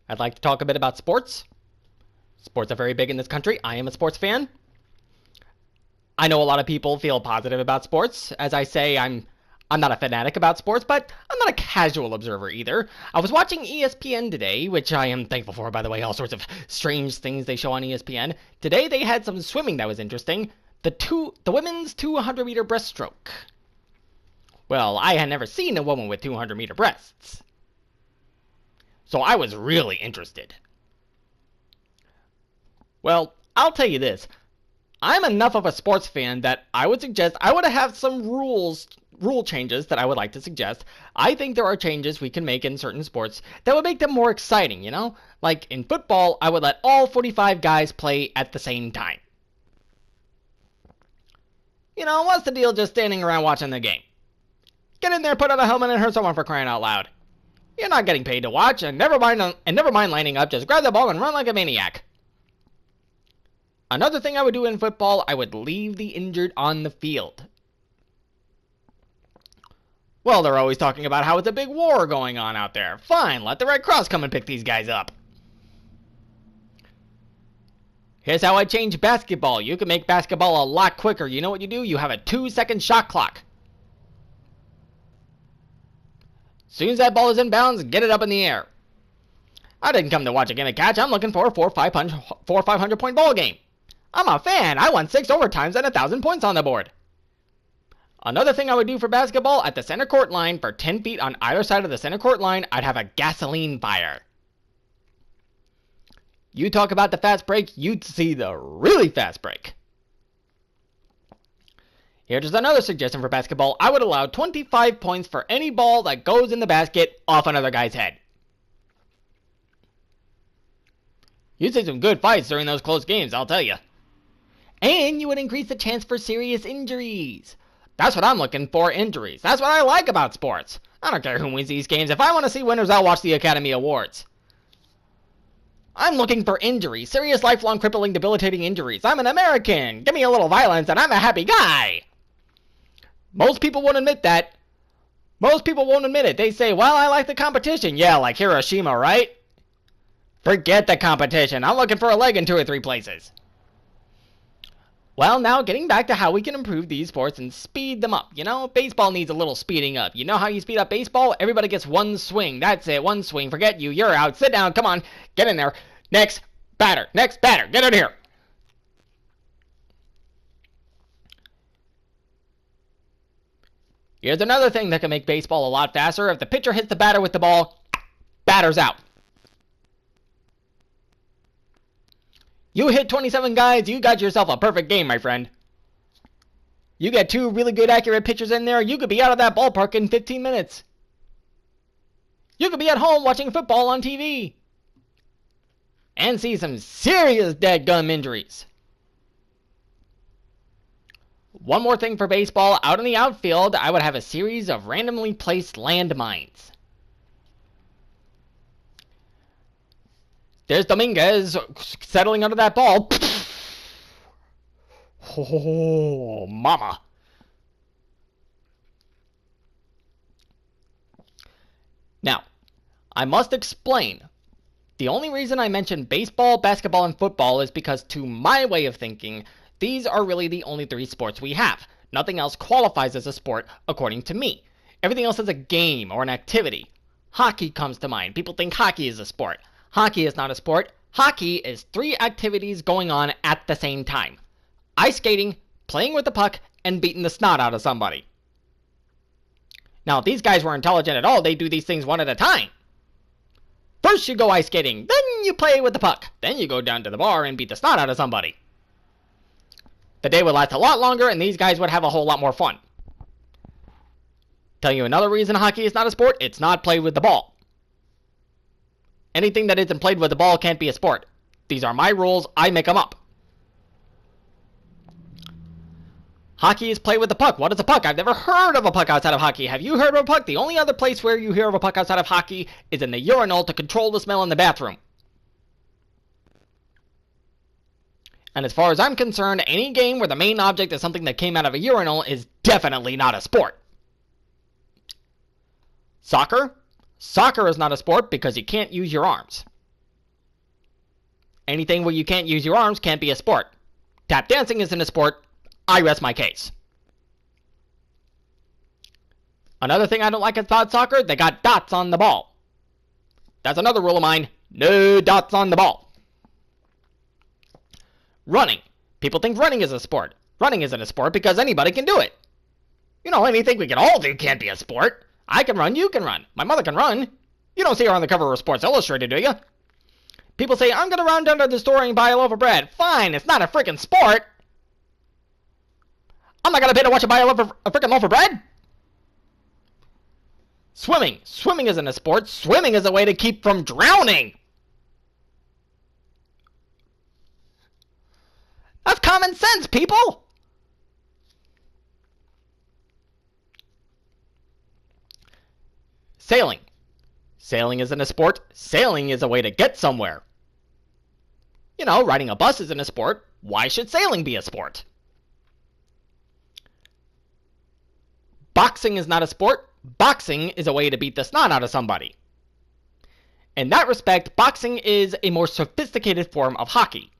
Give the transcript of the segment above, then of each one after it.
I'd like to talk a bit about sports. Sports are very big in this country. I am a sports fan. I know a lot of people feel positive about sports. As I say, I'm not a fanatic about sports, but I'm not a casual observer either. I was watching ESPN today, which I am thankful for, by the way, all sorts of strange things they show on ESPN. Today they had some swimming that was interesting. The women's 200-meter breaststroke. Well, I had never seen a woman with 200-meter breasts. So I was really interested. Well, I'll tell you this. I'm enough of a sports fan that I would suggest I would have some rule changes that I would like to suggest. I think there are changes we can make in certain sports that would make them more exciting, you know? Like in football, I would let all 45 guys play at the same time. You know, what's the deal just standing around watching the game? Get in there, put on a helmet, and hurt someone for crying out loud. You're not getting paid to watch, and never mind lining up, just grab the ball and run like a maniac. Another thing I would do in football, I would leave the injured on the field. Well, they're always talking about how it's a big war going on out there. Fine, let the Red Cross come and pick these guys up. Here's how I change basketball. You can make basketball a lot quicker. You know what you do? You have a 2-second shot clock. As soon as that ball is in bounds, get it up in the air. I didn't come to watch a game of catch. I'm looking for a 4 or 500 point ball game. I'm a fan. I won 6 overtimes and 1,000 points on the board. Another thing I would do for basketball, at the center court line, for 10 feet on either side of the center court line, I'd have a gasoline fire. You talk about the fast break, you'd see the really fast break. Here's another suggestion for basketball. I would allow 25 points for any ball that goes in the basket off another guy's head. You'd see some good fights during those close games, I'll tell you. And you would increase the chance for serious injuries. That's what I'm looking for, injuries. That's what I like about sports. I don't care who wins these games. If I want to see winners, I'll watch the Academy Awards. I'm looking for injuries. Serious, lifelong, crippling, debilitating injuries. I'm an American. Give me a little violence and I'm a happy guy. Most people won't admit that. Most people won't admit it. They say, well, I like the competition. Yeah, like Hiroshima, right? Forget the competition. I'm looking for a leg in 2 or 3 places. Well, now getting back to how we can improve these sports and speed them up. You know, baseball needs a little speeding up. You know how you speed up baseball? Everybody gets one swing. That's it, one swing. Forget you. You're out. Sit down. Come on. Get in there. Next batter. Next batter. Get in here. Here's another thing that can make baseball a lot faster. If the pitcher hits the batter with the ball, batter's out. You hit 27 guys, you got yourself a perfect game, my friend. You get 2 really good accurate pitchers in there, you could be out of that ballpark in 15 minutes. You could be at home watching football on TV. And see some serious dadgum injuries. One more thing for baseball, out in the outfield, I would have a series of randomly placed landmines. There's Dominguez settling under that ball. Oh, mama. Now, I must explain. The only reason I mention baseball, basketball, and football is because, to my way of thinking, these are really the only 3 sports we have. Nothing else qualifies as a sport, according to me. Everything else is a game or an activity. Hockey comes to mind. People think hockey is a sport. Hockey is not a sport. Hockey is 3 activities going on at the same time. Ice skating, playing with the puck, and beating the snot out of somebody. Now, if these guys were intelligent at all, they'd do these things one at a time. First you go ice skating, then you play with the puck, then you go down to the bar and beat the snot out of somebody. The day would last a lot longer, and these guys would have a whole lot more fun. Tell you another reason hockey is not a sport, it's not played with the ball. Anything that isn't played with the ball can't be a sport. These are my rules, I make them up. Hockey is played with the puck. What is a puck? I've never heard of a puck outside of hockey. Have you heard of a puck? The only other place where you hear of a puck outside of hockey is in the urinal to control the smell in the bathroom. And as far as I'm concerned, any game where the main object is something that came out of a urinal is definitely not a sport. Soccer? Soccer is not a sport because you can't use your arms. Anything where you can't use your arms can't be a sport. Tap dancing isn't a sport. I rest my case. Another thing I don't like about soccer, they got dots on the ball. That's another rule of mine. No dots on the ball. Running. People think running is a sport. Running isn't a sport because anybody can do it. You know, anything we can all do can't be a sport. I can run, you can run. My mother can run. You don't see her on the cover of Sports Illustrated, do you? People say, I'm going to run down to the store and buy a loaf of bread. Fine, it's not a freaking sport. I'm not going to pay to watch you buy a freaking loaf of bread. Swimming. Swimming isn't a sport. Swimming is a way to keep from drowning. That's common sense, people. Sailing. Sailing isn't a sport. Sailing is a way to get somewhere. You know, riding a bus isn't a sport. Why should sailing be a sport? Boxing is not a sport. Boxing is a way to beat the snot out of somebody. In that respect, boxing is a more sophisticated form of hockey.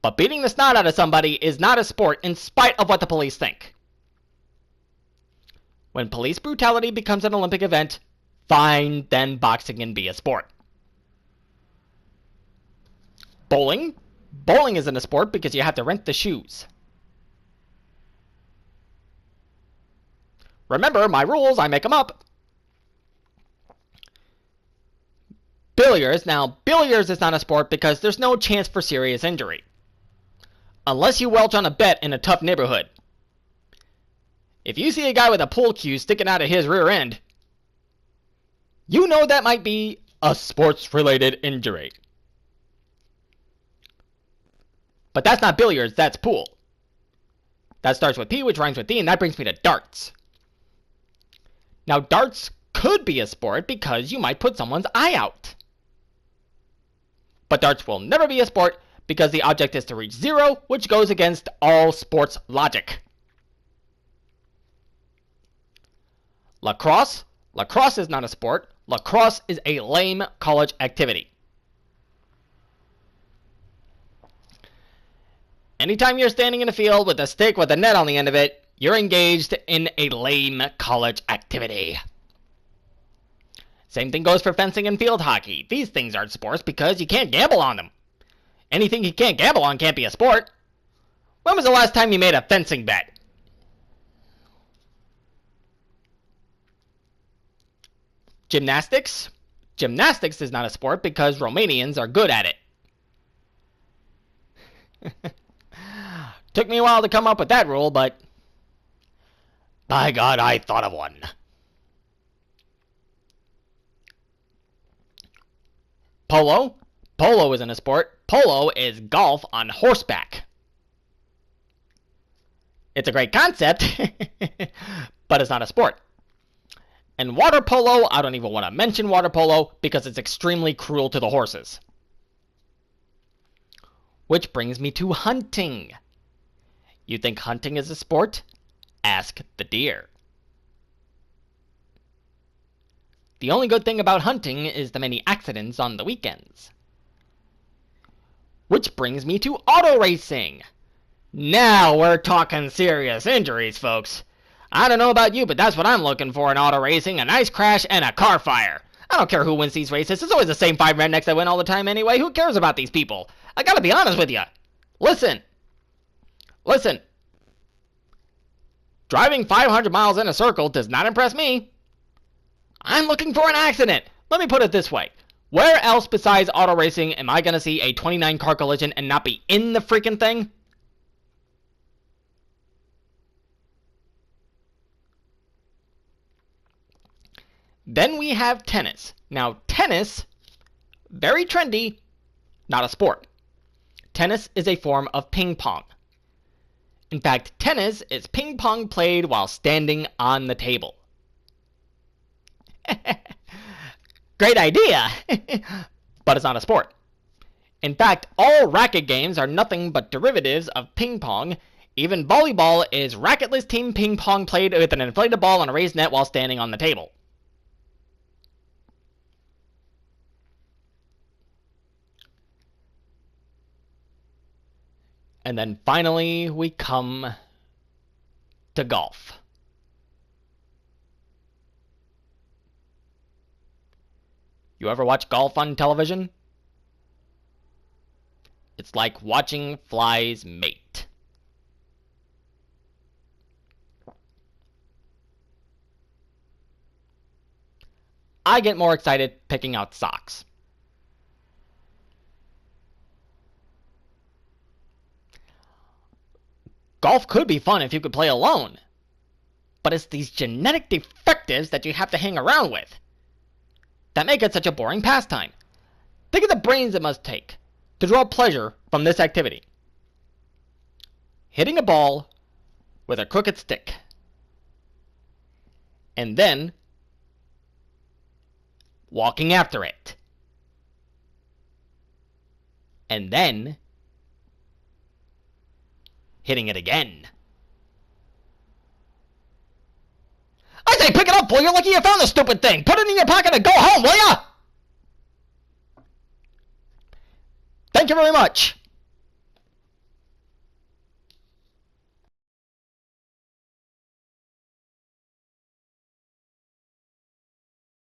But beating the snot out of somebody is not a sport in spite of what the police think. When police brutality becomes an Olympic event, fine, then boxing can be a sport. Bowling? Bowling isn't a sport because you have to rent the shoes. Remember, my rules, I make them up. Billiards. Now, billiards is not a sport because there's no chance for serious injury. Unless you welch on a bet in a tough neighborhood. If you see a guy with a pool cue sticking out of his rear end, you know that might be a sports-related injury. But that's not billiards, that's pool. That starts with P, which rhymes with D, and that brings me to darts. Now, darts could be a sport because you might put someone's eye out. But darts will never be a sport because the object is to reach zero, which goes against all sports logic. Lacrosse? Lacrosse is not a sport. Lacrosse is a lame college activity. Anytime you're standing in a field with a stick with a net on the end of it, you're engaged in a lame college activity. Same thing goes for fencing and field hockey. These things aren't sports because you can't gamble on them. Anything you can't gamble on can't be a sport. When was the last time you made a fencing bet? Gymnastics? Gymnastics is not a sport because Romanians are good at it. Took me a while to come up with that rule, but by God, I thought of one. Polo? Polo isn't a sport. Polo is golf on horseback. It's a great concept, but it's not a sport. And water polo, I don't even want to mention water polo because it's extremely cruel to the horses. Which brings me to hunting. You think hunting is a sport? Ask the deer. The only good thing about hunting is the many accidents on the weekends. Which brings me to auto racing. Now we're talking serious injuries, folks. I don't know about you, but that's what I'm looking for in auto racing, a nice crash and a car fire. I don't care who wins these races. It's always the same 5 rednecks that win all the time anyway. Who cares about these people? I gotta be honest with you. Listen. Driving 500 miles in a circle does not impress me. I'm looking for an accident. Let me put it this way. Where else besides auto racing am I going to see a 29 car collision and not be in the freaking thing? Then we have tennis. Now, tennis, very trendy, not a sport. Tennis is a form of ping pong. In fact, tennis is ping pong played while standing on the table. Great idea! But it's not a sport. In fact, all racket games are nothing but derivatives of ping pong. Even volleyball is racketless team ping pong played with an inflated ball on a raised net while standing on the table. And then finally we come to golf. You ever watch golf on television? It's like watching flies mate. I get more excited picking out socks. Golf could be fun if you could play alone, but it's these genetic defectives that you have to hang around with that make it such a boring pastime. Think of the brains it must take to draw pleasure from this activity. Hitting a ball with a crooked stick, and then walking after it, and then hitting it again. I say pick it up, boy! You're lucky you found the stupid thing! Put it in your pocket and go home, will ya? Thank you very much!